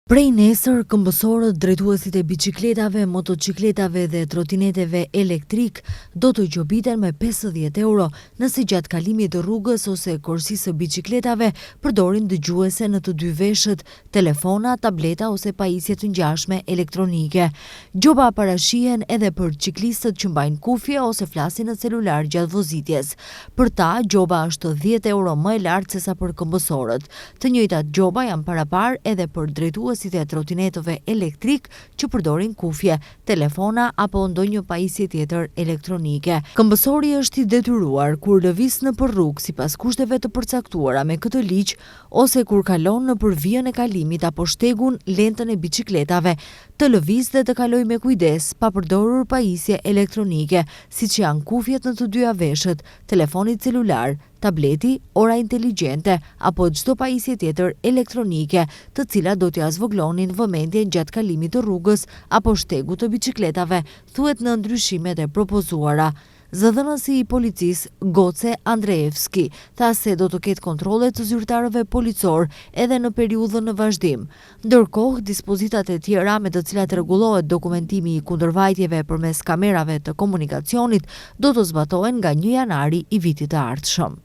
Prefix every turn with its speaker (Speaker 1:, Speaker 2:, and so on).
Speaker 1: Prej nesër, këmbësorët, drejtuesit e biçikletave, motocikletave dhe trotineteve elektrik do të gjobiten me 50 euro nëse gjatë kalimit të rrugës ose korsisë së biçikletave përdorin dëgjuese në të dy veshët, telefona, tableta ose pajisje të ngjashme elektronike. Gjoba parashihen edhe për ciklistët që mbajnë kufje ose flasin në celular gjatë vozitjes. Për ta, gjoba është 10 euro më e lartë sesa për këmbësorët. Të njëjtat gjoba janë parapar edhe për drejtues e trotinetove elektrik që përdorin kufje, telefona apo ndonjë pajisje tjetër elektronike. Këmbësori është i detyruar kur lëviz nëpër rrugë sipas kushteve të përcaktuara me këtë ligj ose kur kalon nëpër vijën e kalimit apo shtegun lentën e biçikletave, të lëviz dhe të kaloj me kujdes pa përdorur pajisje elektronike, siç janë kufjet në të dyja veshët, telefoni celular, tableti, ora inteligjente apo çdo pajisje tjetër elektronike, të cilat do t'ia zvoglonin vëmendjen gjatë kalimit të rrugës apo shtegut të biçikletave, thuhet në ndryshimet e propozuara. Zëdhënësi i policisë Goce Andreevski tha se do të ketë kontrolle të zyrtarëve policor edhe në periudhën në vazhdim. Ndërkohë, dispozitat e tjera me të cilat rregullohet dokumentimi i kundërvajtjeve përmes kamerave të komunikacionit do të zbatohen nga 1 janari i vitit të ardhshëm.